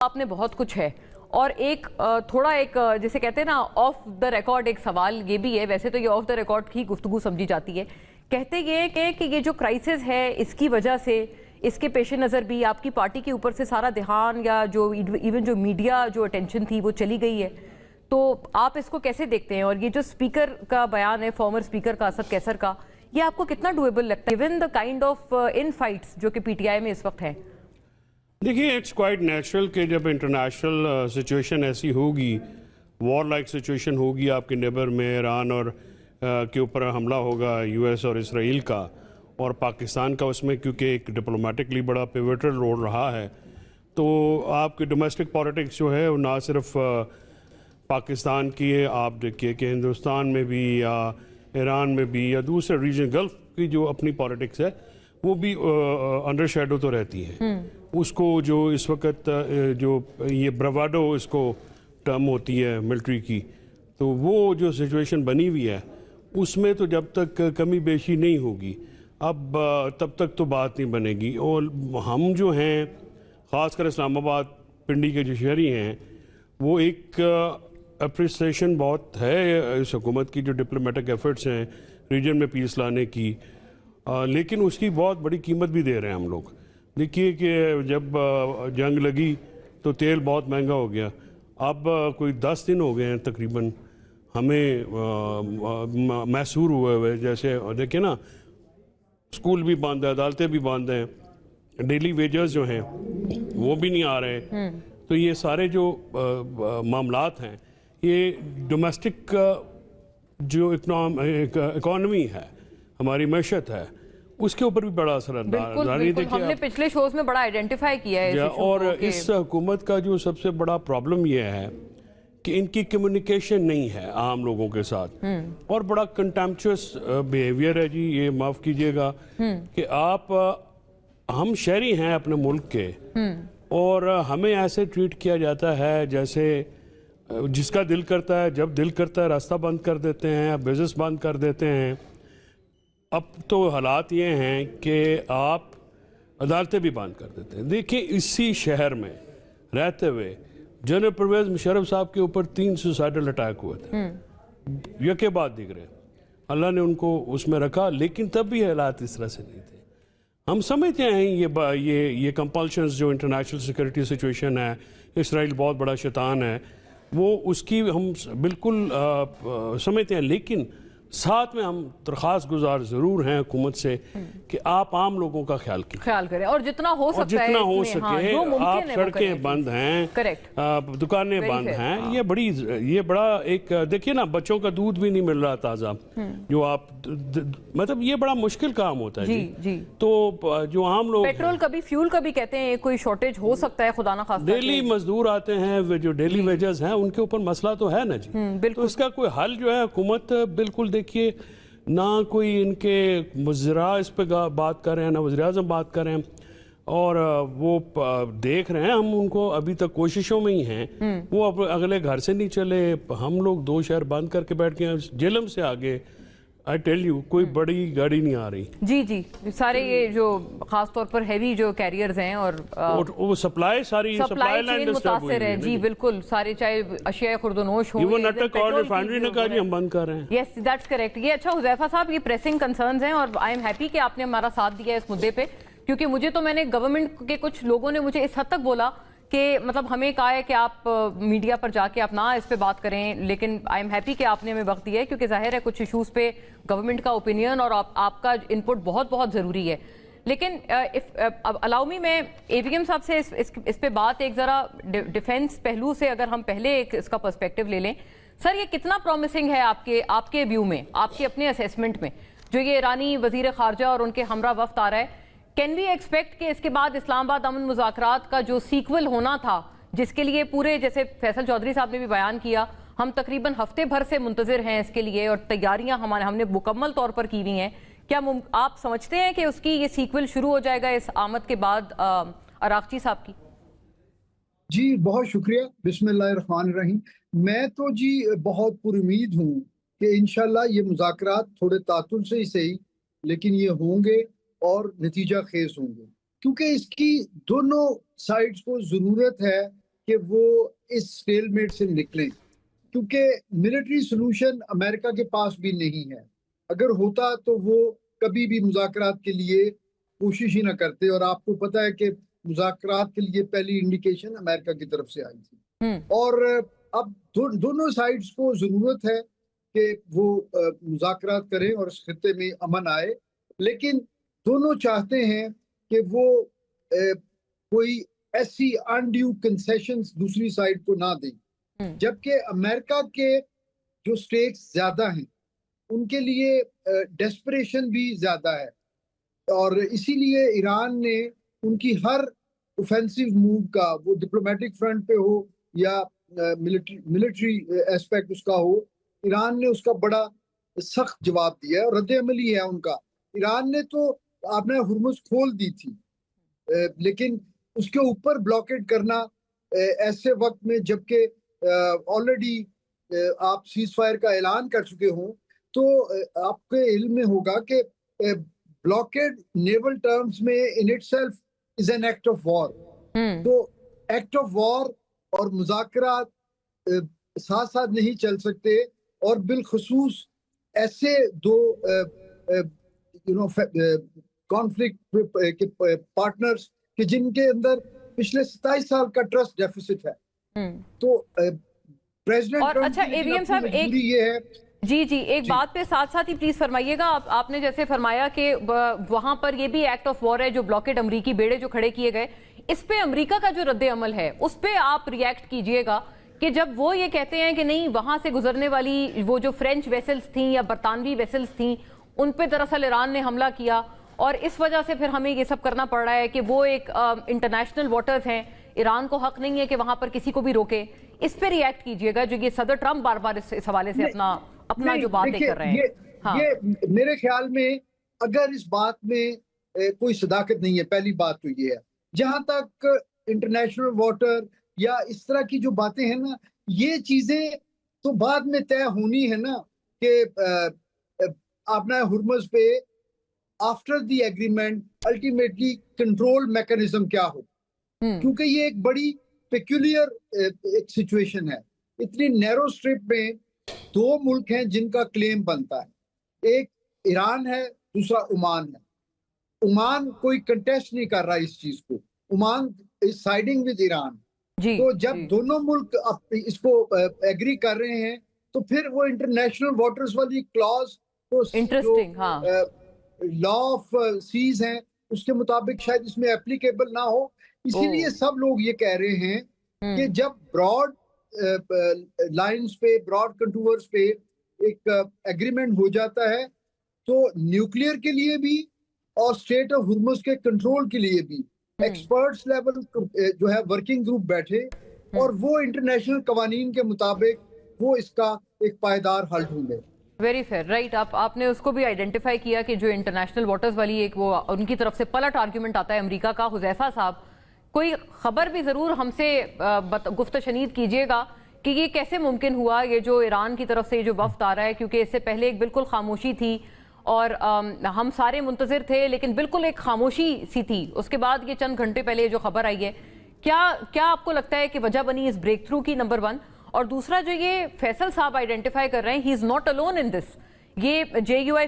آپ نے بہت کچھ ہے اور ایک تھوڑا ایک جسے کہتے ہیں نا آف دا ریکارڈ ایک سوال یہ بھی ہے، ویسے تو یہ آف دا ریکارڈ کی گفتگو سمجھی جاتی ہے، کہتے یہ کہ یہ جو کرائسس ہے اس کی وجہ سے اس کے پیش نظر بھی آپ کی پارٹی کے اوپر سے سارا دھیان یا جو ایون جو میڈیا جو اٹینشن تھی وہ چلی گئی ہے، تو آپ اس کو کیسے دیکھتے ہیں؟ اور یہ جو اسپیکر کا بیان ہے فارمر اسپیکر کا اسد کیسر کا، یہ آپ کو کتنا ڈویبل لگتا ہے given the kind of in fights جو کہ پی ٹی آئی میں اس وقت ہے؟ دیکھیے اٹس کوائٹ نیچرل کہ جب انٹرنیشنل سچویشن ایسی ہوگی، وار لائک سچویشن ہوگی آپ کے نیبر میں، ایران اور کے اوپر حملہ ہوگا یو ایس اور اسرائیل کا اور پاکستان کا اس میں، کیونکہ ایک ڈپلومیٹکلی بڑا پیوٹل رول رہا ہے، تو آپ کی ڈومیسٹک پالیٹکس جو ہے وہ نہ صرف پاکستان کی ہے، آپ دیکھیے کہ ہندوستان میں بھی یا ایران میں بھی یا دوسرے ریجن گلف کی جو اپنی پالیٹکس ہے وہ بھی انڈر شیڈو تو رہتی ہے۔ اس کو جو اس وقت جو یہ براواڈو اس کو ٹرم ہوتی ہے ملٹری کی، تو وہ جو سچویشن بنی ہوئی ہے اس میں تو جب تک کمی بیشی نہیں ہوگی اب تب تک تو بات نہیں بنے گی۔ اور ہم جو ہیں خاص کر اسلام آباد پنڈی کے جو شہری ہیں وہ ایک اپریسیشن بہت ہے اس حکومت کی جو ڈپلومیٹک ایفرٹس ہیں ریجن میں پیس لانے کی، لیکن اس کی بہت بڑی قیمت بھی دے رہے ہیں ہم لوگ۔ دیکھیے کہ جب جنگ لگی تو تیل بہت مہنگا ہو گیا، اب کوئی 10 دن ہو گئے ہیں تقریباً ہمیں محصور ہوئے ہوئے، جیسے دیکھیں نا اسکول بھی بند ہیں، عدالتیں بھی بند ہیں، ڈیلی ویجز جو ہیں وہ بھی نہیں آ رہے، تو یہ سارے جو معاملات ہیں یہ ڈومیسٹک جو اکانومی ہے، ہماری معیشت ہے، اس کے اوپر بھی بڑا اثر انداز بالکل ہم نے پچھلے شوز میں بڑا آئیڈینٹیفائی کیا ہے اور اس حکومت کا جو سب سے بڑا پرابلم یہ ہے کہ ان کی کمیونیکیشن نہیں ہے عام لوگوں کے ساتھ، اور بڑا کنٹیمپچوس بیہیویئر ہے جی، یہ معاف کیجئے گا کہ ہم شہری ہیں اپنے ملک کے اور ہمیں ایسے ٹریٹ کیا جاتا ہے جیسے جس کا دل کرتا ہے، جب دل کرتا ہے راستہ بند کر دیتے ہیں، بزنس بند کر دیتے ہیں۔ اب تو حالات یہ ہیں کہ آپ عدالتیں بھی بند کر دیتے ہیں۔ دیکھیں اسی شہر میں رہتے ہوئے جنرل پرویز مشرف صاحب کے اوپر 3 سوسائڈل اٹیک ہوئے تھے، یکے بعد دیگرے، اللہ نے ان کو اس میں رکھا، لیکن تب بھی حالات اس طرح سے نہیں تھے۔ ہم سمجھتے ہیں یہ کمپلشنز جو انٹرنیشنل سیکورٹی سچویشن ہے، اسرائیل بہت بڑا شیطان ہے، وہ اس کی ہم بالکل سمجھتے ہیں، لیکن ساتھ میں ہم درخواست گزار ضرور ہیں حکومت سے کہ آپ عام لوگوں کا خیال کریں اور جتنا ہو سکے آپ سڑکیں بند ہیں، دکانیں بند ہیں، یہ بڑا ایک دیکھیے نا بچوں کا دودھ بھی نہیں مل رہا تازہ، جو آپ مطلب یہ بڑا مشکل کام ہوتا ہے جی۔ تو جو عام لوگ پیٹرول کا بھی فیول کا بھی کہتے ہیں کوئی شارٹیج ہو سکتا ہے، خدا نہ خواستہ ڈیلی مزدور آتے ہیں جو ڈیلی ویجز ہیں ان کے اوپر مسئلہ تو ہے نا جی، تو اس کا کوئی حل جو ہے حکومت بالکل دیکھیے نہ کوئی ان کے وزراء اس پہ بات کر رہے ہیں، نہ وزیر اعظم بات کر رہے ہیں، اور وہ دیکھ رہے ہیں ہم ان کو ابھی تک کوششوں میں ہی ہیں، وہ اب اگلے گھر سے نہیں چلے، ہم لوگ 2 شہر بند کر کے بیٹھ گئے جیلم سے آگے I tell you کوئی بڑی گاڑی نہیں آ رہی جی سارے یہ جو خاص طور پر ہیوی جو کیریئرز ہیں اور وہ سپلائی چین متاثر ہے جی، بالکل سارے چاہے اشیاء خوردونوش ہوں، ایون اٹک اور ریفائنری نے کہا جی ہم بند کر رہے ہیں۔ Yes that's correct. یہ اچھا حذیفہ صاحب، یہ پریسنگ کنسرنز ہیں اور آئی ایم ہیپی کہ آپ نے ہمارا ساتھ دیا اس مدعے پہ، کیونکہ مجھے تو میں نے گورنمنٹ کے کچھ لوگوں نے مجھے اس حد تک بولا کہ مطلب ہمیں کہا ہے کہ آپ میڈیا پر جا کے آپ نہ اس پہ بات کریں، لیکن آئی ایم ہیپی کہ آپ نے ہمیں وقت دیا ہے، کیونکہ ظاہر ہے کچھ ایشوز پہ گورنمنٹ کا اوپینین اور آپ کا انپٹ بہت بہت ضروری ہے۔ لیکن الاؤ می میں اے وی ایم صاحب سے اس پہ بات ایک ذرا ڈیفینس پہلو سے اگر ہم پہلے ایک اس کا پرسپیکٹو لے لیں، سر یہ کتنا پرومسنگ ہے آپ کے ویو میں، آپ کے اپنے اسیسمنٹ میں، جو یہ ایرانی وزیر خارجہ اور ان کے ہمراہ وفد آ رہا ہے؟ کین وی ایکسپیکٹ کہ اس کے بعد اسلام آباد امن مذاکرات کا جو سیکول ہونا تھا، جس کے لیے پورے جیسے فیصل چودھری صاحب نے بھی بیان کیا، ہم تقریباً ہفتے بھر سے منتظر ہیں اس کے لیے اور تیاریاں ہم نے مکمل طور پر کی ہوئی ہیں، کیا آپ سمجھتے ہیں کہ اس کی یہ سیکول شروع ہو جائے گا اس آمد کے بعد عراقچی صاحب کی؟ جی بہت شکریہ، بسم اللہ الرحمن الرحیم۔ میں تو جی بہت پر امید ہوں کہ انشاءاللہ یہ مذاکرات تھوڑے تعطل سے ہی صحیح لیکن یہ ہوں گے اور نتیجہ خیز ہوں گے، کیونکہ اس کی دونوں سائڈز کو ضرورت ہے کہ وہ اس سٹیلمیٹ سے نکلیں، کیونکہ ملٹری سلوشن امریکہ کے پاس بھی نہیں ہے. اگر ہوتا تو وہ کبھی بھی مذاکرات کے لیے کوشش ہی نہ کرتے، اور آپ کو پتہ ہے کہ مذاکرات کے لیے پہلی انڈیکیشن امریکہ کی طرف سے آئی تھی. اور اب دونوں سائڈز کو ضرورت ہے کہ وہ مذاکرات کریں اور اس خطے میں امن آئے، لیکن دونوں چاہتے ہیں کہ وہ کوئی ایسی انڈیو کنسیشنز دوسری سائڈ کو نہ دیں، جبکہ امریکہ کے جو سٹیکس زیادہ ہیں ان کے لیے ڈیسپریشن بھی زیادہ ہے، اور اسی لیے ایران نے ان کی ہر اوفینسو موو کا، وہ ڈپلومیٹک فرنٹ پہ ہو یا ملٹری ایسپیکٹ اس کا ہو، ایران نے اس کا بڑا سخت جواب دیا ہے، اور رد عمل ہی ہے ان کا. ایران نے تو آپ نے ہرمز کھول دی تھی، لیکن اس کے اوپر بلاکیڈ کرنا ایسے وقت میں جبکہ آلریڈی آپ سیز فائر کا اعلان کر چکے ہوں، تو آپ کے علم میں ہوگا کہ بلاکیڈ نیول ٹرمز میں in itself is an act of war. تو ایکٹ آف وار اور مذاکرات ساتھ ساتھ نہیں چل سکتے، اور بالخصوص ایسے دو کانفلکٹ کے پارٹنرز کہ جن کے اندر پچھلے 27 سال کا ٹرسٹ ڈیفیسٹ ہے. تو پریزیڈنٹ ٹرمپ کی یہ ہے. جی ایک بات پہ ساتھ ساتھ ہی پلیز فرمائیے گا. آپ نے جیسے فرمایا کہ وہاں پر یہ بھی ایکٹ آف وار ہے، جو بلاکیڈ امریکی بیڑے جو کھڑے کیے گئے، اس پہ امریکہ کا جو رد عمل ہے اس پہ آپ ریئیکٹ کیجئے گا کہ جب وہ یہ کہتے ہیں کہ نہیں، وہاں سے گزرنے والی وہ جو فرینچ ویسلز تھیں یا برطانوی ویسلز تھیں ان پہ دراصل ایران نے حملہ کیا، اور اس وجہ سے پھر ہمیں یہ سب کرنا پڑ رہا ہے کہ وہ ایک انٹرنیشنل واٹرز ہیں، ایران کو حق نہیں ہے کہ وہاں پر کسی کو بھی روکے. اس پہ ریئیکٹ کیجئے گا جو یہ صدر ٹرمپ بار بار اس حوالے سے اپنا جو باتیں کر رہے ہیں. یہ میرے خیال میں اگر اس بات میں کوئی صداقت نہیں ہے، پہلی بات تو یہ ہے. جہاں تک انٹرنیشنل واٹر یا اس طرح کی جو باتیں ہیں نا، یہ چیزیں تو بعد میں طے ہونی ہے نا کہ آپ نے ہرمز پہ after the agreement ultimately control mechanism کیا ہو، کیونکہ یہ ایک بڑی پیکولر ایک سچویشن ہے. اتنی نیرو سٹرپ میں دو ملک ہیں جن کا کلیم بنتا ہے، ایک ایران ہے، دوسرا عمان ہے. عمان کوئی کنٹیسٹ نہیں کر رہا اس چیز کو، عمان از سائیڈنگ ود ایران. تو جب دونوں ملک اس کو ایگری کر رہے ہیں تو پھر وہ انٹرنیشنل واٹرز والی کلاز لا آف سیز ہیں اس کے مطابق شاید اس میں اپلیکیبل نہ ہو. اسی لیے سب لوگ یہ کہہ رہے ہیں کہ جب براڈ لائنز پہ، براڈ کنٹورز پہ ایک ایگریمنٹ ہو جاتا ہے تو نیوکلیئر کے لیے بھی اور اسٹریٹ آف ہرمز کے کنٹرول کے لیے بھی ایکسپرٹس لیول جو ہے ورکنگ گروپ بیٹھے، اور وہ انٹرنیشنل قوانین کے مطابق وہ اس کا ایک پائیدار حل ڈھونڈے. Very fair, right. آپ نے اس کو بھی آئیڈینٹیفائی کیا کہ جو انٹرنیشنل واٹرز والی ایک وہ ان کی طرف سے پلٹ آرگیومنٹ آتا ہے امریکہ کا. حذیفہ صاحب، کوئی خبر بھی ضرور ہم سے گفت شنید کیجئے گا کہ یہ کیسے ممکن ہوا، یہ جو ایران کی طرف سے جو وفد آ رہا ہے، کیونکہ اس سے پہلے ایک بالکل خاموشی تھی اور ہم سارے منتظر تھے، لیکن بالکل ایک خاموشی سی تھی. اس کے بعد یہ چند گھنٹے پہلے جو خبر آئی ہے، کیا آپ کو لگتا ہے کہ وجہ بنی اس بریک تھرو کی؟ نمبر 1. اور دوسرا جو یہ فیصل صاحب آئیڈینٹیفائی کر رہے ہیں، ہی از ناٹ الون ان دس. یہ JUI